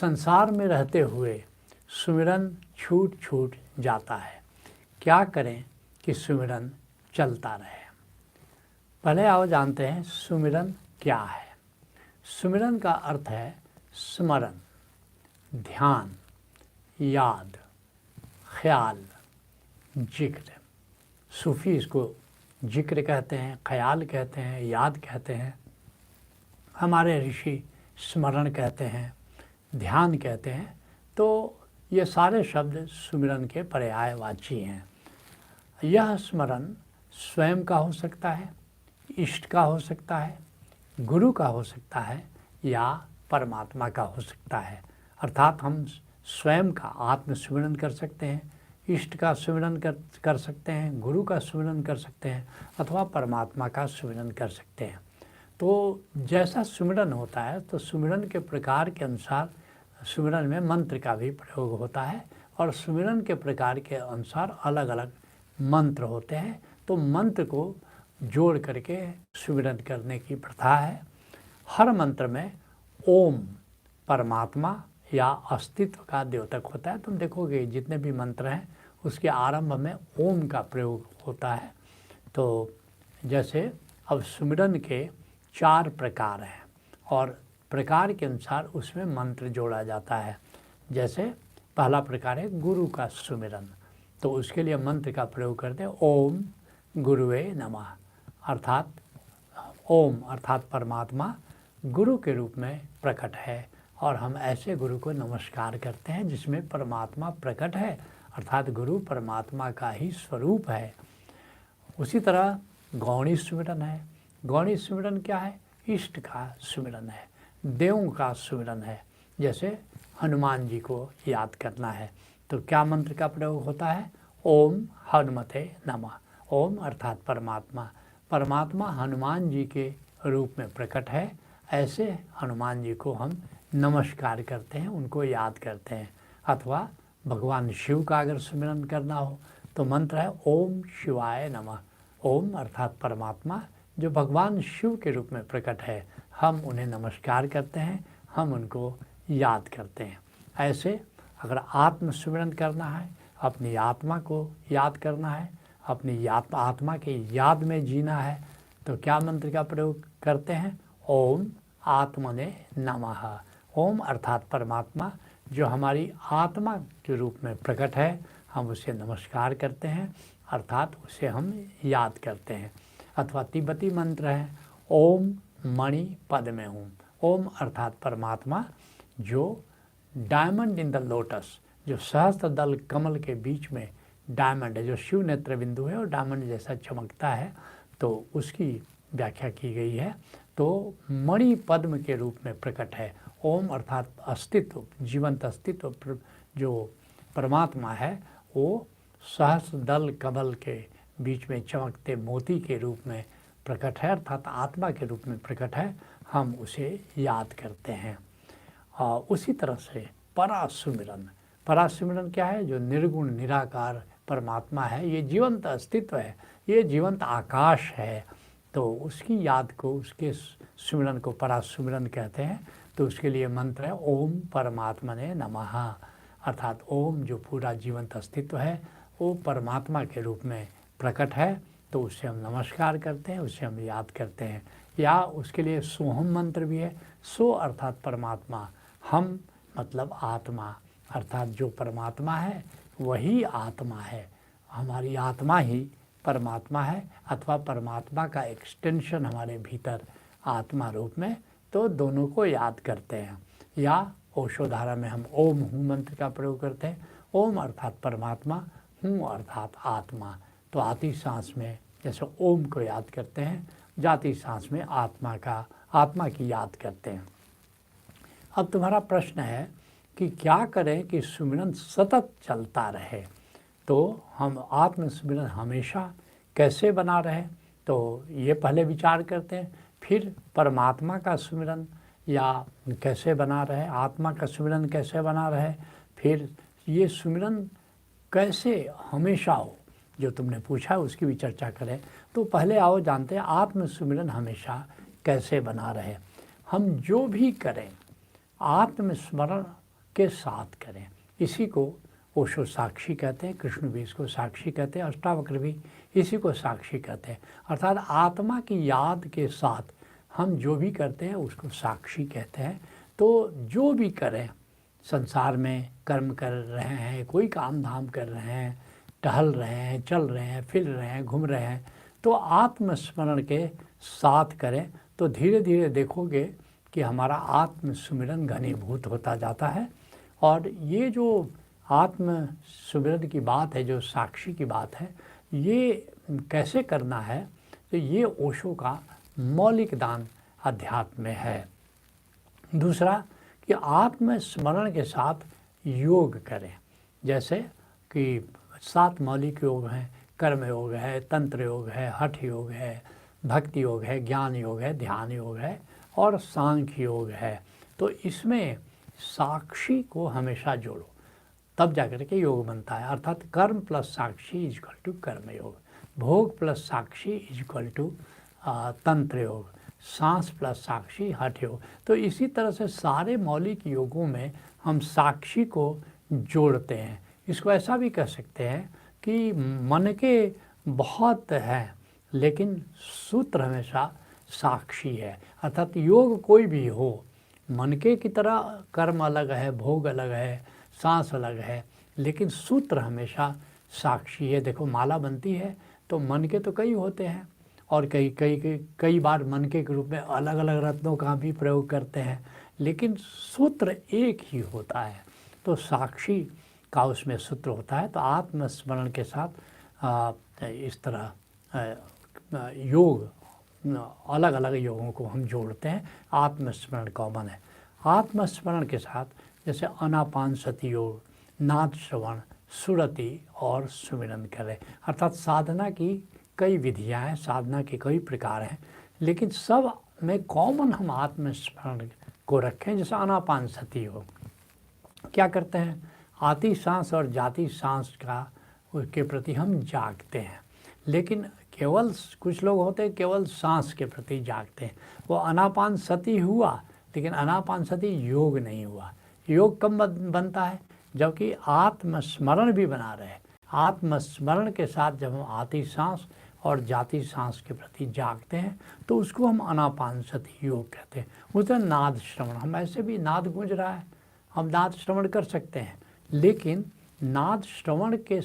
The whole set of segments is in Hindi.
संसार में रहते हुए सुमिरन छूट छूट जाता है, क्या करें कि सुमिरन चलता रहे। पहले आओ जानते हैं सुमिरन क्या है। सुमिरन का अर्थ है स्मरण, ध्यान, याद, ख्याल, जिक्र। सूफी इसको जिक्र कहते हैं, ख्याल कहते हैं, याद कहते हैं। हमारे ऋषि स्मरण कहते हैं, ध्यान कहते हैं। तो ये सारे शब्द सुमिरन के पर्यायवाची हैं। यह स्मरण स्वयं का हो सकता है, इष्ट का हो सकता है, गुरु का हो सकता है या परमात्मा का हो सकता है। अर्थात हम स्वयं का आत्मस्मरण कर सकते हैं, इष्ट का सुमिरन कर सकते हैं, गुरु का सुमिरन कर सकते हैं अथवा परमात्मा का सुमिरन कर सकते हैं। तो जैसा सुमिरन होता है तो सुमिरन के प्रकार के अनुसार सुमिरन में मंत्र का भी प्रयोग होता है और सुमिरन के प्रकार के अनुसार अलग अलग मंत्र होते हैं। तो मंत्र को जोड़ करके सुमिरन करने की प्रथा है। हर मंत्र में ओम परमात्मा या अस्तित्व का द्योतक होता है। तुम देखोगे जितने भी मंत्र हैं उसके आरंभ में ओम का प्रयोग होता है। तो जैसे अब सुमिरन के 4 प्रकार हैं और प्रकार के अनुसार उसमें मंत्र जोड़ा जाता है। जैसे पहला प्रकार है गुरु का सुमिरन, तो उसके लिए मंत्र का प्रयोग करते हैं ओम गुरुवे नमः। अर्थात ओम अर्थात परमात्मा गुरु के रूप में प्रकट है और हम ऐसे गुरु को नमस्कार करते हैं जिसमें परमात्मा प्रकट है, अर्थात गुरु परमात्मा का ही स्वरूप है। उसी तरह गौणी सुमिरन है। गौणी सुमिरन क्या है? इष्ट का सुमिरन है, देवों का सुमिरन है। जैसे हनुमान जी को याद करना है तो क्या मंत्र का प्रयोग होता है? ओम हनुमते नमः। ओम अर्थात परमात्मा, परमात्मा हनुमान जी के रूप में प्रकट है, ऐसे हनुमान जी को हम नमस्कार करते हैं, उनको याद करते हैं। अथवा भगवान शिव का अगर सुमिरन करना हो तो मंत्र है ओम शिवाय नमः। ओम अर्थात परमात्मा जो भगवान शिव के रूप में प्रकट है, हम उन्हें नमस्कार करते हैं, हम उनको याद करते हैं। ऐसे अगर आत्म सुमिरन करना है, अपनी आत्मा को याद करना है, अपनी आत्मा के याद में जीना है तो क्या मंत्र का प्रयोग करते हैं? ओम आत्मने नमः। ओम अर्थात परमात्मा जो हमारी आत्मा के रूप में प्रकट है, हम उसे नमस्कार करते हैं, अर्थात उसे हम याद करते हैं। अथवा तिब्बती मंत्र है ओम मणि पद में हूँ। ओम अर्थात परमात्मा जो डायमंड इन द लोटस, जो सहस्त्र दल कमल के बीच में डायमंड है, जो शिव नेत्र बिंदु है और डायमंड जैसा चमकता है, तो उसकी व्याख्या की गई है। तो मणि पद्म के रूप में प्रकट है। ओम अर्थात अस्तित्व, जीवंत अस्तित्व जो परमात्मा है वो सहस्त्र दल कमल के बीच में चमकते मोती के रूप में प्रकट है, अर्थात आत्मा के रूप में प्रकट है, हम उसे याद करते हैं। और उसी तरह से परासुमिरन, परासुमिरन क्या है? जो निर्गुण निराकार परमात्मा है, ये जीवंत अस्तित्व है, ये जीवंत आकाश है, तो उसकी याद को, उसके सुमिरन को परासुमिरन कहते हैं। तो उसके लिए मंत्र है ओम परमात्मने नमः। अर्थात ओम जो पूरा जीवंत अस्तित्व है वो परमात्मा के रूप में प्रकट है, तो उससे हम नमस्कार करते हैं, उससे हम याद करते हैं। या उसके लिए सोहम मंत्र भी है। सो अर्थात परमात्मा, हम मतलब आत्मा, अर्थात जो परमात्मा है वही आत्मा है, हमारी आत्मा ही परमात्मा है अथवा परमात्मा का एक्सटेंशन हमारे भीतर आत्मा रूप में, तो दोनों को याद करते हैं। या ओशोधारा में हम ओम हूँ मंत्र का प्रयोग करते हैं। ओम अर्थात परमात्मा, हूँ अर्थात आत्मा। तो आती सांस में जैसे ओम को याद करते हैं, जाती सांस में आत्मा की याद करते हैं। अब तुम्हारा प्रश्न है कि क्या करें कि सुमिरन सतत चलता रहे, तो हम आत्म सुमिरन हमेशा कैसे बना रहे, तो ये पहले विचार करते हैं। फिर परमात्मा का सुमिरन या कैसे बना रहे, आत्मा का सुमिरन कैसे बना रहे, फिर ये सुमिरन कैसे हमेशा हो, जो तुमने पूछा उसकी भी चर्चा करें। तो पहले आओ जानते हैं आत्म सुमिरन हमेशा कैसे बना रहे। हम जो भी करें आत्मस्मरण के साथ करें। इसी को ओशो साक्षी कहते हैं, कृष्ण भी इसको साक्षी कहते हैं, अष्टावक्र भी इसी को साक्षी कहते हैं। अर्थात आत्मा की याद के साथ हम जो भी करते हैं उसको साक्षी कहते हैं। तो जो भी करें, संसार में कर्म कर रहे हैं, कोई काम धाम कर रहे हैं, टहल रहे हैं, चल रहे हैं, फिर रहे हैं, घूम रहे हैं, तो आत्मस्मरण के साथ करें तो धीरे धीरे देखोगे कि हमारा आत्म सुमिरन घनीभूत होता जाता है। और ये जो आत्म सुमिरन की बात है, जो साक्षी की बात है, ये कैसे करना है, तो ये ओशो का मौलिक दान अध्यात्म में है। दूसरा कि आत्मस्मरण के साथ योग करें, जैसे कि 7 मौलिक योग हैं, कर्म योग है, तंत्र योग है, हठ योग है, भक्ति योग है, ज्ञान योग है, ध्यान योग है और सांख्य योग है। तो इसमें साक्षी को हमेशा जोड़ो, तब जाकर के योग बनता है। अर्थात कर्म प्लस साक्षी इज इक्वल टू कर्म योग, भोग प्लस साक्षी इज इक्वल टू तंत्र योग, सांस प्लस साक्षी हठ योग। तो इसी तरह से सारे मौलिक योगों में हम साक्षी को जोड़ते हैं। इसको ऐसा भी कह सकते हैं कि मन के बहुत हैं लेकिन सूत्र हमेशा साक्षी है। अर्थात योग कोई भी हो, मन के की तरह कर्म अलग है, भोग अलग है, सांस अलग है, लेकिन सूत्र हमेशा साक्षी है। देखो माला बनती है तो मन के तो कई होते हैं और कई बार मन के रूप में अलग अलग रत्नों का भी प्रयोग करते हैं, लेकिन सूत्र एक ही होता है। तो साक्षी का उसमें सूत्र होता है। तो आत्मस्मरण के साथ इस तरह योग, अलग अलग योगों को हम जोड़ते हैं। आत्मस्मरण कॉमन है। आत्मस्मरण के साथ जैसे आनापानसति योग, नाद श्रवण, सुरति और सुमिरन करें। अर्थात साधना की कई विधियां हैं, साधना के कई प्रकार हैं, लेकिन सब में कॉमन हम आत्मस्मरण को रखें। जैसे आनापानसति योग क्या करते हैं, आती सांस और जाती सांस का उसके प्रति हम जागते हैं, लेकिन केवल कुछ लोग होते हैं केवल सांस के प्रति जागते हैं। वो आनापानसति हुआ लेकिन आनापानसति योग नहीं हुआ। योग कब बनता है, जबकि आत्मस्मरण भी बना रहे। आत्मस्मरण के साथ जब हम आती सांस और जाती सांस के प्रति जागते हैं तो उसको हम आनापानसति योग कहते हैं। उसे नाद श्रवण, हम ऐसे भी नाद गूंज रहा है, हम नाद श्रवण कर सकते हैं, लेकिन नाद श्रवण के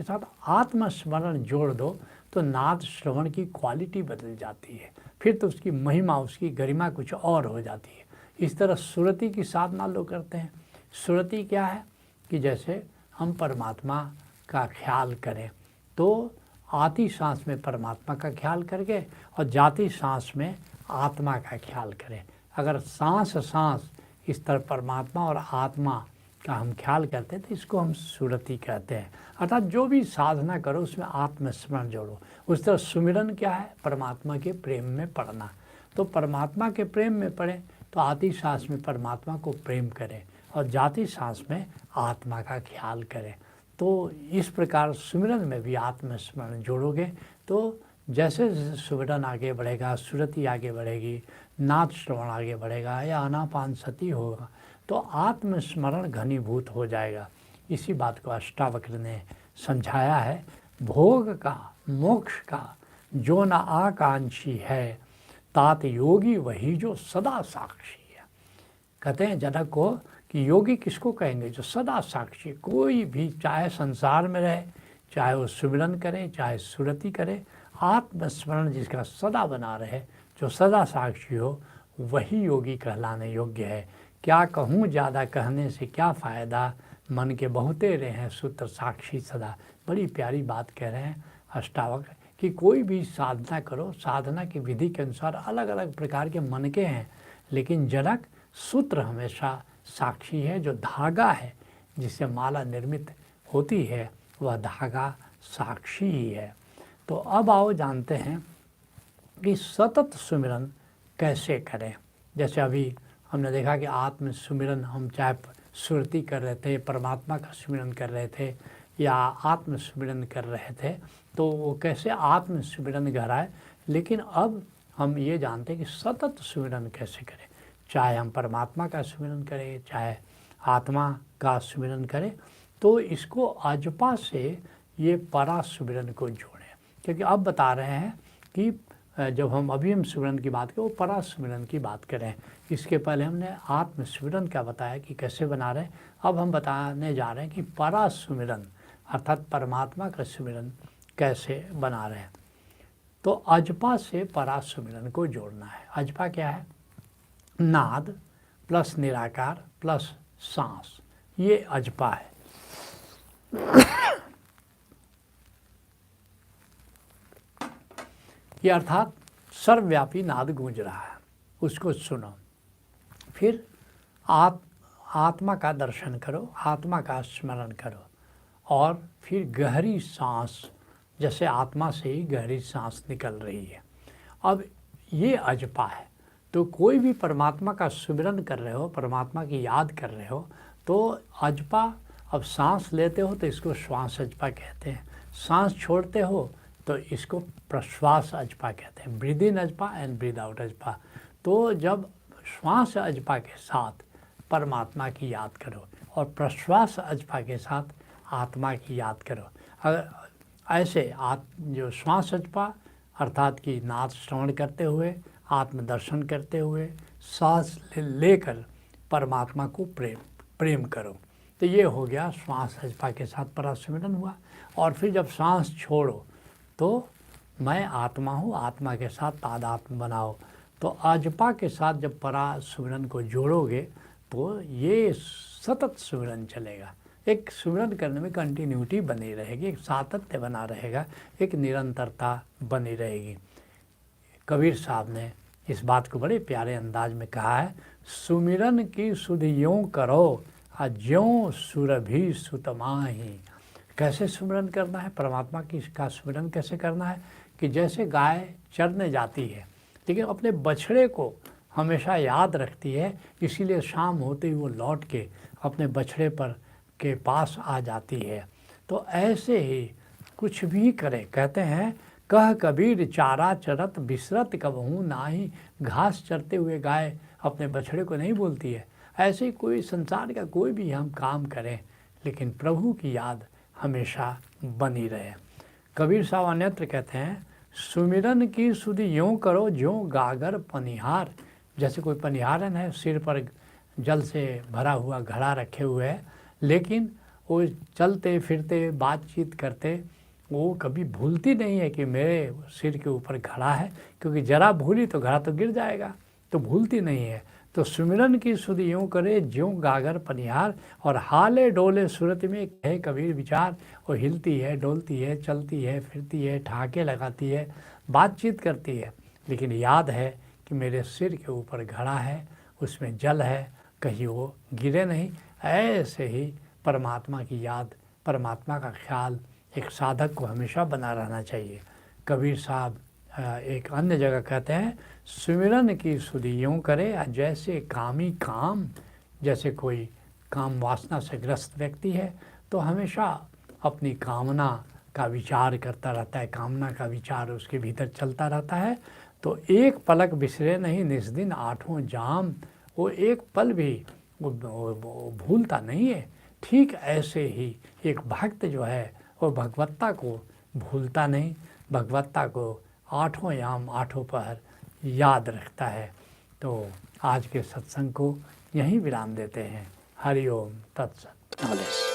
साथ आत्मस्मरण जोड़ दो तो नाद श्रवण की क्वालिटी बदल जाती है, फिर तो उसकी महिमा, उसकी गरिमा कुछ और हो जाती है। इस तरह सुरति की साधना लोग करते हैं। सुरति क्या है कि जैसे हम परमात्मा का ख्याल करें तो आती सांस में परमात्मा का ख्याल करके और जाती सांस में आत्मा का ख्याल करें। अगर सांस इस तरह परमात्मा और आत्मा का हम ख्याल करते हैं तो इसको हम सुरति कहते हैं। अर्थात जो भी साधना करो उसमें आत्मस्मरण जोड़ो। उस तरह सुमिरन क्या है, परमात्मा के प्रेम में पढ़ना। तो परमात्मा के प्रेम में पढ़ें तो आती सांस में परमात्मा को प्रेम करें और जाती सांस में आत्मा का ख्याल करें। तो इस प्रकार सुमिरन में भी आत्मस्मरण जोड़ोगे तो जैसे जैसे सुमिरन आगे बढ़ेगा, सुरति आगे बढ़ेगी, नाद श्रवण आगे बढ़ेगा या आनापानसति होगा तो आत्मस्मरण घनीभूत हो जाएगा। इसी बात को अष्टावक्र ने समझाया है। भोग का, मोक्ष का जो न आकांक्षी है, तात योगी वही जो सदा साक्षी है। कहते हैं जनक को कि योगी किसको कहेंगे, जो सदा साक्षी, कोई भी चाहे संसार में रहे, चाहे वो सुमिरन करे, चाहे सुरति करे, आत्मस्मरण जिसका सदा बना रहे, जो सदा साक्षी हो, वही योगी कहलाने योग्य है। क्या कहूँ ज़्यादा कहने से क्या फ़ायदा, मन के बहुते रहे सूत्र साक्षी सदा। बड़ी प्यारी बात कह रहे हैं अष्टावक्र कि कोई भी साधना करो, साधना की विधि के अनुसार अलग अलग प्रकार के मन के हैं, लेकिन जनक सूत्र हमेशा साक्षी है। जो धागा है जिससे माला निर्मित होती है वह धागा साक्षी ही है। तो अब आओ जानते हैं कि सतत सुमिरन कैसे करें। जैसे अभी हमने देखा कि आत्म सुमिरन, हम चाहे सुरति कर रहे थे, परमात्मा का सुमिरन कर रहे थे या आत्म सुमिरन कर रहे थे, तो वो कैसे आत्म सुमिरन गहराए। लेकिन अब हम ये जानते हैं कि सतत सुमिरन कैसे करें। चाहे हम परमात्मा का सुमिरन करें, चाहे आत्मा का सुमिरन करें, तो इसको अजपा से ये परा सुमिरन को जोड़ें। क्योंकि अब बता रहे हैं कि जब हम अभियम सुमिरन की बात करें, वो परा सुमिरन की बात करें। इसके पहले हमने आत्म सुमिरन क्या बताया कि कैसे बना रहे हैं, अब हम बताने जा रहे हैं कि परा सुमिरन अर्थात परमात्मा का सुमिरन कैसे बना रहे हैं। तो अजपा से परा सुमिरन को जोड़ना है। अजपा क्या है? नाद प्लस निराकार प्लस सांस, ये अजपा है। ये अर्थात सर्वव्यापी नाद गूंज रहा है, उसको सुनो। फिर आत्मा का दर्शन करो, आत्मा का स्मरण करो, और फिर गहरी सांस, जैसे आत्मा से ही गहरी सांस निकल रही है। अब ये अजपा है। तो कोई भी परमात्मा का सुमिरन कर रहे हो, परमात्मा की याद कर रहे हो, तो अजपा, अब सांस लेते हो तो इसको श्वास अजपा कहते हैं, सांस छोड़ते हो तो इसको प्रश्वास अजपा कहते हैं, ब्रीद इन अजपा एंड ब्रीद आउट अजपा। तो जब श्वास अजपा के साथ परमात्मा की याद करो और प्रश्वास अजपा के साथ आत्मा की याद करो, ऐसे जो श्वास अजपा अर्थात कि नाद श्रवण करते हुए, आत्मदर्शन करते हुए, सांस लेकर परमात्मा को प्रेम करो। तो ये हो गया श्वास अजपा के साथ परा सुमिरन हुआ। और फिर जब सांस छोड़ो तो मैं आत्मा हूँ, आत्मा के साथ तादात्म्य बनाओ। तो अजपा के साथ जब परा सुमिरन को जोड़ोगे तो ये सतत सुमिरन चलेगा। एक सुमिरन करने में कंटिन्यूटी बनी रहेगी, एक सातत्य बना रहेगा, एक निरंतरता बनी रहेगी। कबीर साहब ने इस बात को बड़े प्यारे अंदाज में कहा है, सुमिरन की सुध यूँ करो ज्यों सुरभि सुतमाही। कैसे सुमिरन करना है? परमात्मा की का सुमिरन कैसे करना है कि जैसे गाय चरने जाती है लेकिन अपने बछड़े को हमेशा याद रखती है, इसीलिए शाम होते ही वो लौट के अपने बछड़े पर के पास आ जाती है। तो ऐसे ही कुछ भी करे, कहते हैं कह कबीर चारा चरत बिसरत कबहू नाही। घास चरते हुए गाय अपने बछड़े को नहीं बोलती है। ऐसे ही कोई संसार का कोई भी हम काम करें लेकिन प्रभु की याद हमेशा बनी रहे। कबीर साहब अन्यत्र कहते हैं, सुमिरन की सुध यूँ करो ज्यों गागर पनिहार। जैसे कोई पनिहारन है, सिर पर जल से भरा हुआ घड़ा रखे हुए है, लेकिन वो चलते फिरते बातचीत करते वो कभी भूलती नहीं है कि मेरे सिर के ऊपर घड़ा है, क्योंकि जरा भूली तो घड़ा तो गिर जाएगा, तो भूलती नहीं है। तो सुमिरन की सुध यूँ करे ज्यों गागर पनिहार, और हाले डोले सूरत में कहे कबीर विचार। वो हिलती है, डोलती है, चलती है, फिरती है, ठहाके लगाती है, बातचीत करती है, लेकिन याद है कि मेरे सिर के ऊपर घड़ा है, उसमें जल है, कहीं वो गिरे नहीं। ऐसे ही परमात्मा की याद, परमात्मा का ख्याल एक साधक को हमेशा बना रहना चाहिए। कबीर साहब एक अन्य जगह कहते हैं, सुमिरन की सुधि यूँ करे जैसे कामी काम। जैसे कोई काम वासना से ग्रस्त व्यक्ति है तो हमेशा अपनी कामना का विचार करता रहता है, कामना का विचार उसके भीतर चलता रहता है। तो एक पलक बिसरे नहीं निस दिन आठों जाम। वो एक पल भी वो भूलता नहीं है। ठीक ऐसे ही एक भक्त जो है वो भगवत्ता को भूलता नहीं, भगवत्ता को आठों याम आठों पहर याद रखता है। तो आज के सत्संग को यहीं विराम देते हैं। हरि ओम तत्सत।